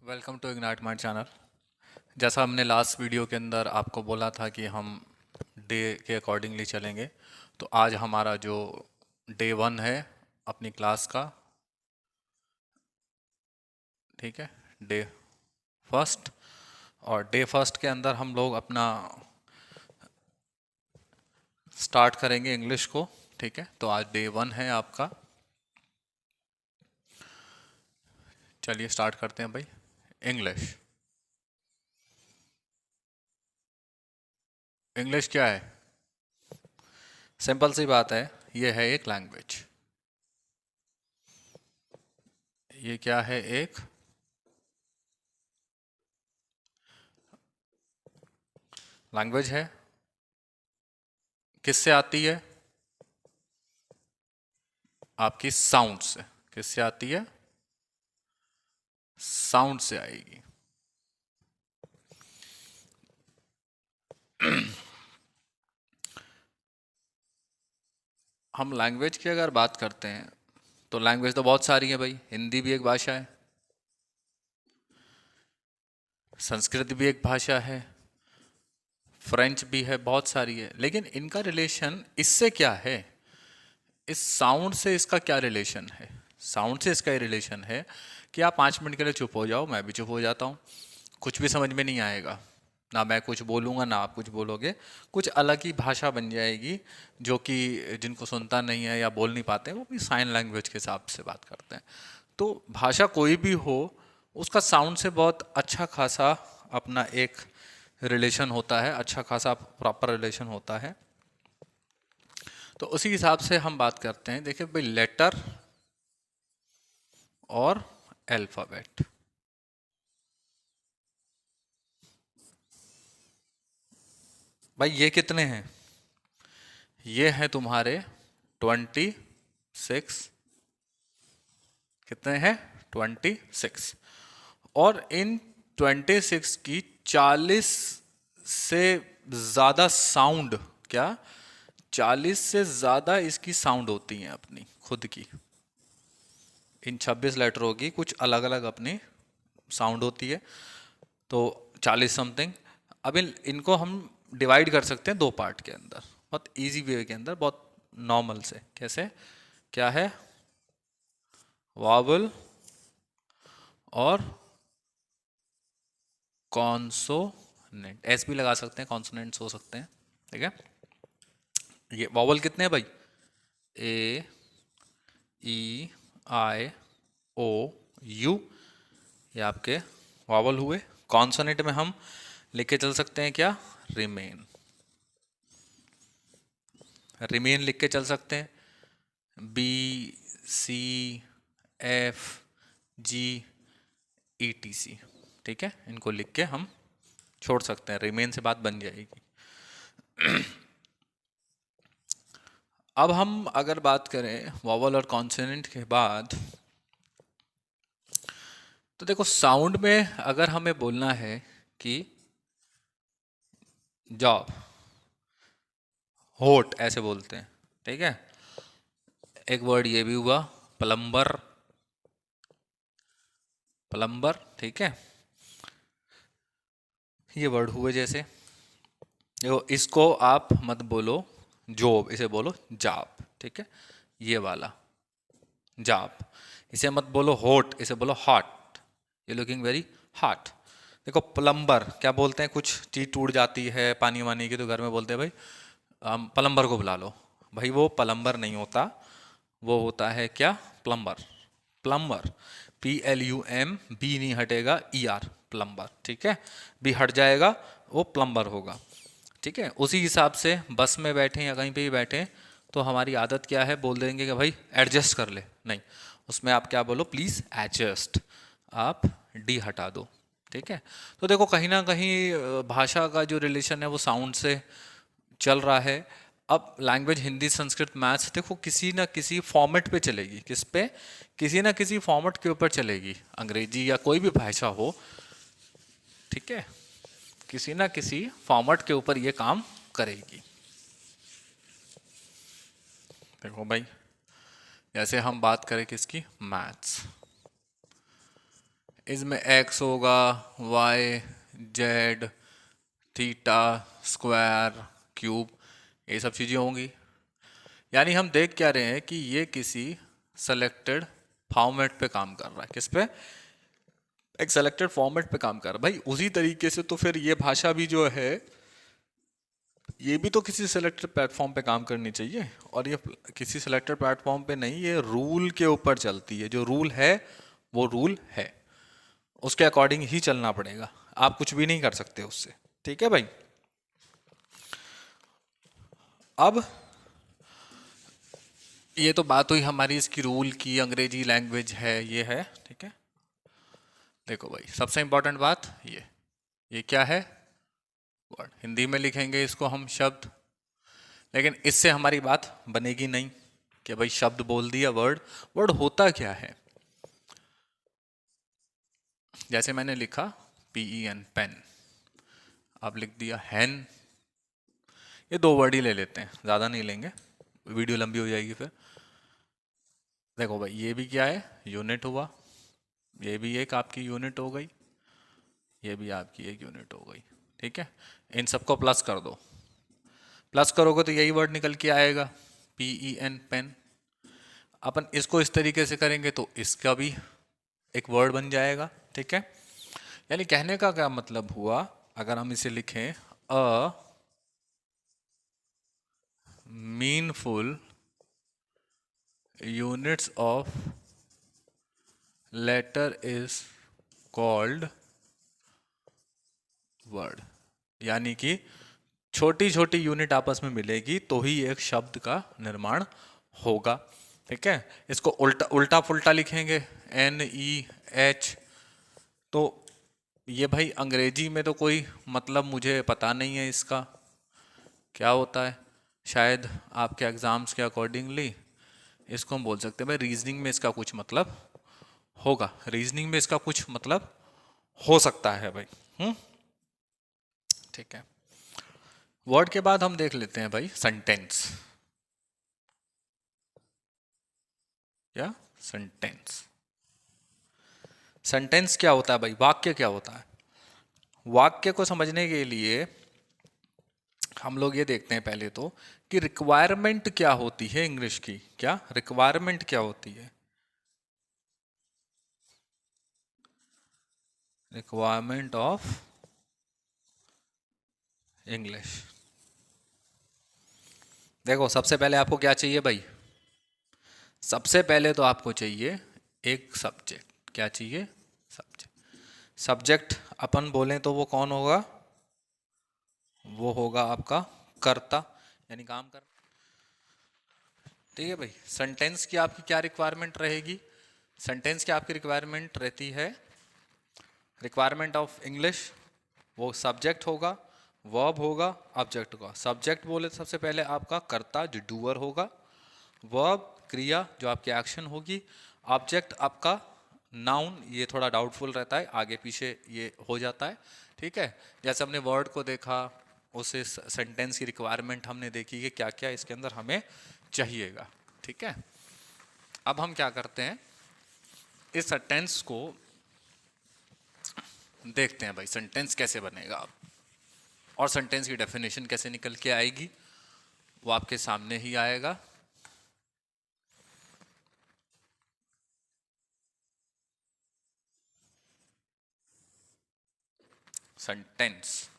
Welcome to ignite mind channel. जैसा हमने last video के अंदर आपको बोला था कि हम डे के अकॉर्डिंगली चलेंगे, तो आज हमारा जो डे 1 है अपनी क्लास का, ठीक है, डे फर्स्ट। और डे फर्स्ट के अंदर हम लोग अपना स्टार्ट करेंगे इंग्लिश को, ठीक है। तो आज डे 1 है आपका। चलिए स्टार्ट करते हैं भाई। इंग्लिश। इंग्लिश क्या है? सिंपल सी बात है, ये है एक लैंग्वेज। ये क्या है? एक लैंग्वेज है। किससे आती है? आपकी साउंड से। किससे आती है? साउंड से आएगी। हम लैंग्वेज की अगर बात करते हैं तो लैंग्वेज तो बहुत सारी है भाई। हिंदी भी एक भाषा है, संस्कृत भी एक भाषा है, फ्रेंच भी है, बहुत सारी है। लेकिन इनका रिलेशन इससे क्या है? इस साउंड से इसका क्या रिलेशन है? साउंड से इसका ये रिलेशन है कि आप 5 मिनट के लिए चुप हो जाओ, मैं भी चुप हो जाता हूँ, कुछ भी समझ में नहीं आएगा। ना मैं कुछ बोलूँगा ना आप कुछ बोलोगे, कुछ अलग ही भाषा बन जाएगी। जो कि जिनको सुनता नहीं है या बोल नहीं पाते हैं, वो अपनी साइन लैंग्वेज के हिसाब से बात करते हैं। तो भाषा कोई भी हो, उसका साउंड से बहुत अच्छा खासा अपना एक रिलेशन होता है, अच्छा खासा प्रॉपर रिलेशन होता है। तो उसी हिसाब से हम बात करते हैं। देखिए भाई, लेटर और अल्फ़ाबेट। भाई ये कितने हैं? ये हैं तुम्हारे 26। कितने हैं? 26। और इन 26 की 40 से ज़्यादा साउंड, क्या 40 से ज़्यादा इसकी साउंड होती हैं अपनी खुद की। इन 26 लेटरों की कुछ अलग अलग अपनी साउंड होती है। तो 40 समथिंग। अब इनको हम डिवाइड कर सकते हैं दो पार्ट के अंदर, बहुत इजी वे के अंदर, बहुत नॉर्मल से। कैसे? क्या है? वॉवल और कॉन्सोनेंट। एस भी लगा सकते हैं, कॉन्सोनेंट्स हो सकते हैं, ठीक है। ये वॉवल कितने हैं भाई? ए, ई, आई, ओ, यू, ये आपके वॉवल हुए। कॉन्सोनेंट में हम लिख के चल सकते हैं क्या? रिमेन। रिमेन लिख के चल सकते हैं। बी, सी, एफ, जी, ई, टी, सी, ठीक है। इनको लिख के हम छोड़ सकते हैं, रिमेन से बात बन जाएगी। अब हम अगर बात करें वॉवल और कॉन्सोनेंट के बाद, तो देखो साउंड में अगर हमें बोलना है कि जॉब, होट ऐसे बोलते हैं, ठीक है। एक वर्ड ये भी हुआ, प्लम्बर। प्लम्बर, ठीक है। ये वर्ड हुए जैसे। देखो इसको आप मत बोलो जॉब, इसे बोलो जॉब, ठीक है। ये वाला जॉब। इसे मत बोलो हॉट, इसे बोलो हॉट। ये लुकिंग वेरी हॉट। देखो प्लम्बर क्या बोलते हैं? कुछ चीज टूट जाती है पानी वानी की, तो घर में बोलते हैं भाई प्लम्बर को बुला लो। भाई वो प्लम्बर नहीं होता, वो होता है क्या? प्लम्बर। प्लम्बर, PLUM, बी नहीं हटेगा, ER, प्लम्बर, ठीक है। बी हट जाएगा, वो प्लम्बर होगा, ठीक है। उसी हिसाब से बस में बैठे या कहीं पे भी बैठे, तो हमारी आदत क्या है? बोल देंगे कि भाई एडजस्ट कर ले। नहीं, उसमें आप क्या बोलो? Please adjust. आप डी हटा दो, ठीक है। तो देखो कहीं ना कहीं भाषा का जो रिलेशन है वो साउंड से चल रहा है। अब लैंग्वेज हिंदी, संस्कृत, मैथ्स, देखो किसी ना किसी फॉर्मेट पे चलेगी। किस पे? किसी ना किसी फॉर्मेट के ऊपर चलेगी। अंग्रेजी या कोई भी भाषा हो, ठीक है, किसी ना किसी फॉर्मेट के ऊपर ये काम करेगी। देखो भाई, जैसे हम बात करें किसकी? मैथ्स। इसमें एक्स होगा, y, z, theta, square, cube, ये सब चीज़ें होंगी। यानी हम देख क्या रहे हैं कि ये किसी सेलेक्टेड फॉर्मेट पे काम कर रहा है। किस पे? एक सेलेक्टेड फॉर्मेट पे काम कर रहा है। भाई उसी तरीके से तो फिर ये भाषा भी जो है, ये भी तो किसी सेलेक्टेड प्लेटफॉर्म पे काम करनी चाहिए, और ये किसी सेलेक्टेड प्लेटफॉर्म पे नहीं, ये रूल के ऊपर चलती है। जो रूल है वो रूल है, उसके अकॉर्डिंग ही चलना पड़ेगा, आप कुछ भी नहीं कर सकते उससे। ठीक है भाई। अब ये तो बात हुई हमारी इसकी रूल की, अंग्रेजी लैंग्वेज है, ये है। ठीक है, देखो भाई सबसे इंपॉर्टेंट बात ये क्या है? वर्ड। हिंदी में लिखेंगे इसको हम शब्द, लेकिन इससे हमारी बात बनेगी नहीं कि भाई शब्द बोल दिया, वर्ड। वर्ड होता क्या है? जैसे मैंने लिखा PEN, पेन, अब लिख दिया हैन। ये दो वर्ड ही ले लेते हैं, ज़्यादा नहीं लेंगे, वीडियो लंबी हो जाएगी फिर। देखो भाई ये भी क्या है? यूनिट हुआ। ये भी एक आपकी यूनिट हो गई, ये भी आपकी एक यूनिट हो गई। ठीक है, इन सबको प्लस कर दो। प्लस करोगे तो यही वर्ड निकल के आएगा, PEN, पेन। अपन इसको इस तरीके से करेंगे तो इसका भी एक वर्ड बन जाएगा। ठीक है, यानी कहने का क्या मतलब हुआ, अगर हम इसे लिखें, a meaningful units of letter is called word. यानी कि छोटी छोटी यूनिट आपस में मिलेगी तो ही एक शब्द का निर्माण होगा। ठीक है, इसको उल्टा उल्टा पुल्टा लिखेंगे, NEH, तो ये भाई अंग्रेजी में तो कोई मतलब मुझे पता नहीं है इसका क्या होता है। शायद आपके एग्जाम्स के अकॉर्डिंगली इसको हम बोल सकते हैं भाई रीजनिंग में इसका कुछ मतलब होगा, रीजनिंग में इसका कुछ मतलब हो सकता है भाई। ठीक है, वर्ड के बाद हम देख लेते हैं भाई सेंटेंस। या सेंटेंस, सेंटेंस क्या होता है भाई? वाक्य क्या होता है? वाक्य को समझने के लिए हम लोग ये देखते हैं पहले तो कि रिक्वायरमेंट क्या होती है इंग्लिश की। क्या रिक्वायरमेंट क्या होती है? Requirement of English. देखो सबसे पहले आपको क्या चाहिए भाई? सबसे पहले तो आपको चाहिए एक सब्जेक्ट। क्या चाहिए? सब्जेक्ट। सब्जेक्ट अपन बोलें तो वो कौन होगा? वो होगा आपका कर्ता, यानी काम कर। ठीक है भाई, सेंटेंस की आपकी क्या रिक्वायरमेंट रहेगी? सेंटेंस की आपकी रिक्वायरमेंट रहती है, रिक्वायरमेंट ऑफ इंग्लिश, वो सब्जेक्ट होगा, वर्ब होगा, ऑब्जेक्ट होगा। सब्जेक्ट बोले तो सबसे पहले आपका कर्ता जो डूअर होगा, वर्ब क्रिया जो आपकी एक्शन होगी, ऑब्जेक्ट आपका नाउन, ये थोड़ा डाउटफुल रहता है, आगे पीछे ये हो जाता है। ठीक है, जैसे हमने वर्ड को देखा, उसे सेंटेंस की रिक्वायरमेंट हमने देखी कि क्या क्या इसके अंदर हमें चाहिएगा। ठीक है, अब हम क्या करते हैं, इस सेंटेंस को देखते हैं भाई, सेंटेंस कैसे बनेगा अब, और सेंटेंस की डेफिनेशन कैसे निकल के आएगी, वो आपके सामने ही आएगा। सेंटेंस,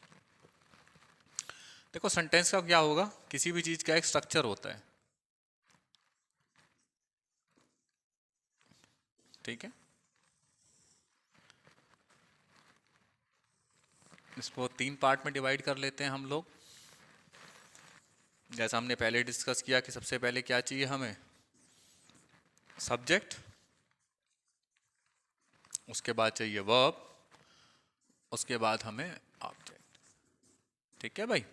देखो सेंटेंस का क्या होगा, किसी भी चीज का एक स्ट्रक्चर होता है। ठीक है, इसको 3 पार्ट में डिवाइड कर लेते हैं हम लोग। जैसा हमने पहले डिस्कस किया कि सबसे पहले क्या चाहिए हमें? सब्जेक्ट, उसके बाद चाहिए वर्ब, उसके बाद हमें ऑब्जेक्ट। ठीक है भाई,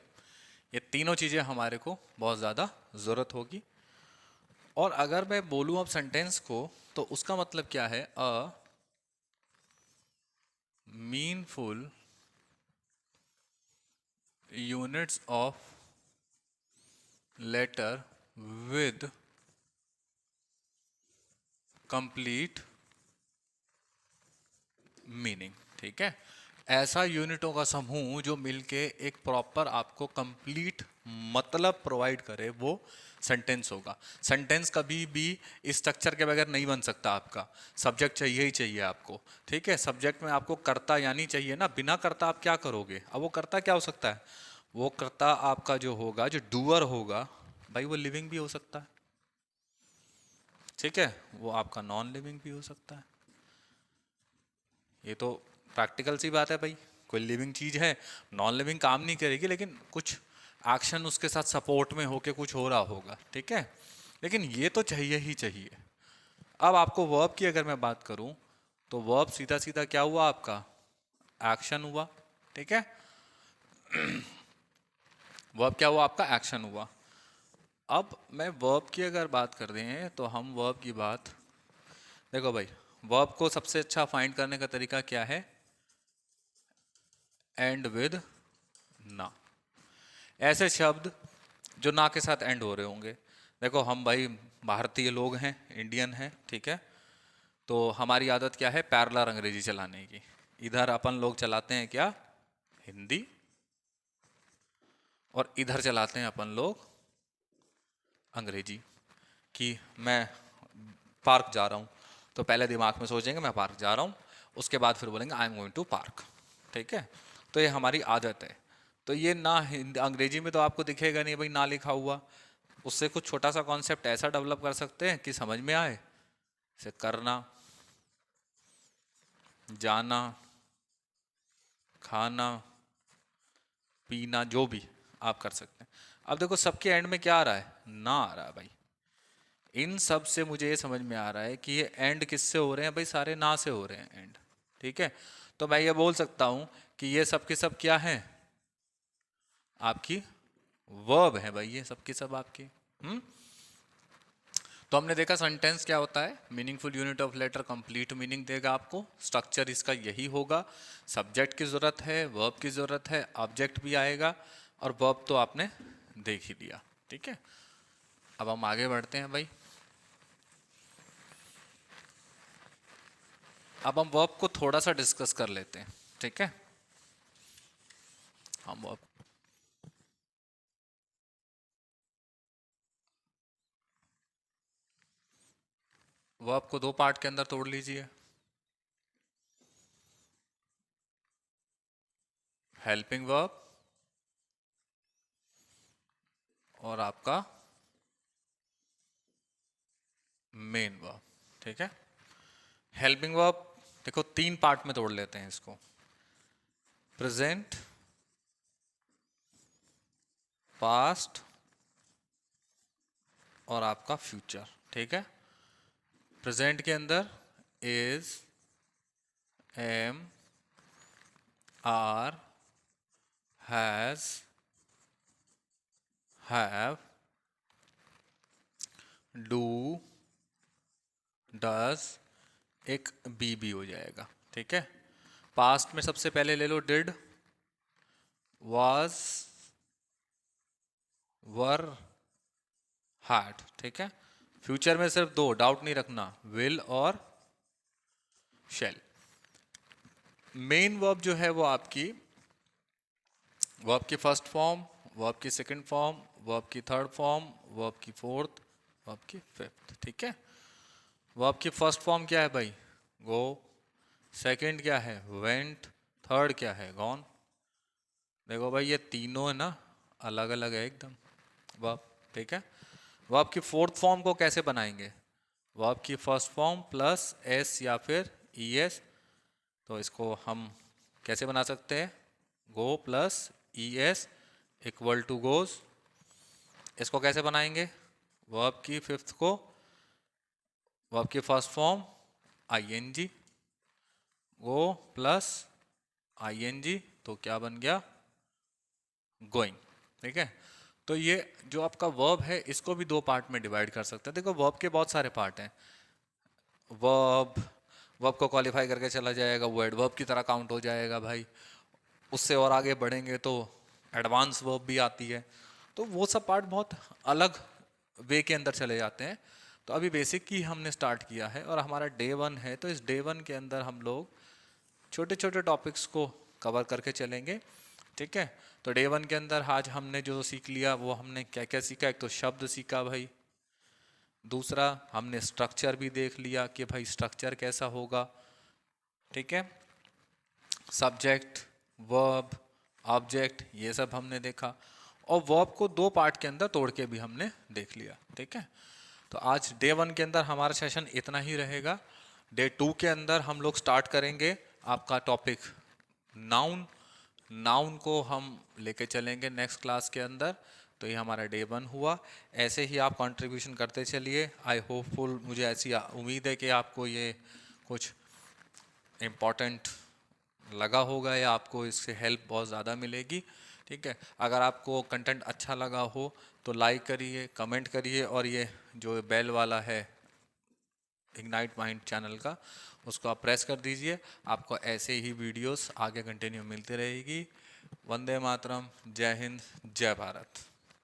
ये तीनों चीजें हमारे को बहुत ज्यादा जरूरत होगी। और अगर मैं बोलूं अब सेंटेंस को, तो उसका मतलब क्या है? A meaningful units of letter with complete meaning, ठीक है। ऐसा यूनिटों का समूह जो मिलके एक प्रॉपर आपको कंप्लीट मतलब प्रोवाइड करे, वो सेंटेंस होगा। सेंटेंस कभी भी इस स्ट्रक्चर के बगैर नहीं बन सकता आपका। सब्जेक्ट चाहिए ही चाहिए आपको, ठीक है। सब्जेक्ट में आपको कर्ता यानी चाहिए ना, बिना कर्ता आप क्या करोगे। अब वो कर्ता क्या हो सकता है, वो कर्ता आपका जो होगा, जो डूअर होगा भाई, वो लिविंग भी हो सकता है, ठीक है। वो आपका नॉन लिविंग भी हो सकता है। ये तो प्रैक्टिकल सी बात है भाई। कोई लिविंग चीज है, नॉन लिविंग काम नहीं करेगी, लेकिन कुछ एक्शन उसके साथ सपोर्ट में होके कुछ हो रहा होगा, ठीक है। लेकिन ये तो चाहिए ही चाहिए। अब आपको वर्ब की अगर मैं बात करूं, तो वर्ब सीधा सीधा क्या हुआ आपका, एक्शन हुआ, ठीक है। वर्ब क्या हुआ आपका, एक्शन हुआ। अब मैं वर्ब की अगर बात कर दें, तो हम वर्ब की बात, देखो भाई, वर्ब को सबसे अच्छा फाइंड करने का तरीका क्या है, एंड विद ना। ऐसे शब्द जो ना के साथ एंड हो रहे होंगे। देखो हम भाई भारतीय लोग हैं, इंडियन हैं, ठीक है। तो हमारी आदत क्या है, पैरेलल अंग्रेजी चलाने की। इधर अपन लोग चलाते हैं क्या, हिंदी, और इधर चलाते हैं अपन लोग अंग्रेजी। कि मैं पार्क जा रहा हूँ, तो पहले दिमाग में सोचेंगे मैं पार्क जा रहा हूँ, उसके बाद फिर बोलेंगे I am going to park, ठीक है। तो ये हमारी आदत है। तो ये ना अंग्रेजी में तो आपको दिखेगा नहीं भाई ना लिखा हुआ। उससे कुछ छोटा सा कॉन्सेप्ट ऐसा डेवलप कर सकते हैं कि समझ में आए, जैसे करना, जाना, खाना, पीना, जो भी आप कर सकते हैं। अब देखो सबके एंड में क्या आ रहा है, ना आ रहा है भाई। इन सब से मुझे ये समझ में आ रहा है कि ये एंड किससे हो रहे हैं भाई, सारे ना से हो रहे हैं एंड, ठीक है। तो मैं ये बोल सकता हूं कि ये सब के सब क्या है, आपकी वर्ब है भाई, ये सब के सब आपकी। तो हमने देखा सेंटेंस क्या होता है, meaningful unit of letter, complete meaning देगा आपको। स्ट्रक्चर इसका यही होगा, सब्जेक्ट की जरूरत है, वर्ब की जरूरत है, ऑब्जेक्ट भी आएगा, और वर्ब तो आपने देख ही लिया, ठीक है। अब हम आगे बढ़ते हैं भाई। अब हम वर्ब को थोड़ा सा डिस्कस कर लेते हैं, ठीक है। हम वर्ब को दो पार्ट के अंदर तोड़ लीजिए। हेल्पिंग वर्ब और आपका मेन वर्ब, ठीक है। हेल्पिंग वर्ब देखो तीन पार्ट में तोड़ लेते हैं इसको, प्रेजेंट, पास्ट और आपका फ्यूचर, ठीक है। प्रेजेंट के अंदर is, am, are, has, have, do, does, एक बी भी हो जाएगा, ठीक है। पास्ट में सबसे पहले ले लो डिड, वाज, वर, हैड, ठीक है। फ्यूचर में सिर्फ दो, डाउट नहीं रखना, विल और शेल। मेन वर्ब जो है वो आपकी, वर्ब की फर्स्ट फॉर्म, वर्ब की सेकंड फॉर्म, वर्ब की थर्ड फॉर्म, वर्ब की फोर्थ, वर्ब की फिफ्थ, ठीक है। वर्ब की फर्स्ट फॉर्म क्या है भाई, गो। सेकंड क्या है, वेंट। थर्ड क्या है, गॉन। देखो भाई ये तीनों है ना, अलग अलग है एकदम वर्ब, ठीक है। वर्ब की फोर्थ फॉर्म को कैसे बनाएंगे, वर्ब की फर्स्ट फॉर्म प्लस एस या फिर ई एस। तो इसको हम कैसे बना सकते हैं, go plus E S equal to goes. इसको कैसे बनाएंगे, वर्ब की फिफ्थ को, वर्ब की first form I N G, go plus I N G, तो क्या बन गया, गोइंग, ठीक है। तो ये जो आपका वर्ब है इसको भी दो पार्ट में डिवाइड कर सकते हैं। देखो वर्ब के बहुत सारे पार्ट हैं। वर्ब, वर्ब को क्वालिफाई करके चला जाएगा, वो एडवर्ब की तरह काउंट हो जाएगा भाई। उससे और आगे बढ़ेंगे तो एडवांस वर्ब भी आती है। तो वो सब पार्ट बहुत अलग वे के अंदर चले जाते हैं। तो अभी बेसिक की हमने स्टार्ट किया है और हमारा डे 1 है, तो इस डे 1 के अंदर हम लोग छोटे छोटे टॉपिक्स को कवर करके चलेंगे, ठीक है। तो डे 1 के अंदर आज हमने जो सीख लिया वो हमने क्या क्या सीखा, एक तो शब्द सीखा भाई, दूसरा हमने स्ट्रक्चर भी देख लिया कि भाई स्ट्रक्चर कैसा होगा, ठीक है। सब्जेक्ट, वर्ब, ऑब्जेक्ट, ये सब हमने देखा, और वर्ब को 2 पार्ट के अंदर तोड़ के भी हमने देख लिया, ठीक है। तो आज डे 1 के अंदर हमारा सेशन इतना ही रहेगा। डे 2 के अंदर हम लोग स्टार्ट करेंगे आपका टॉपिक नाउन। नाउन को हम लेके चलेंगे नेक्स्ट क्लास के अंदर। तो ये हमारा डे 1 हुआ। ऐसे ही आप कंट्रीब्यूशन करते चलिए। आई होपफुल, मुझे ऐसी उम्मीद है कि आपको ये कुछ इम्पोर्टेंट लगा होगा या आपको इससे हेल्प बहुत ज़्यादा मिलेगी, ठीक है। अगर आपको कंटेंट अच्छा लगा हो तो लाइक करिए, कमेंट करिए, और ये जो बेल वाला है इग्नाइट माइंड चैनल का, उसको आप प्रेस कर दीजिए। आपको ऐसे ही वीडियोस आगे कंटिन्यू मिलती रहेगी। वंदे मातरम, जय हिंद, जय भारत।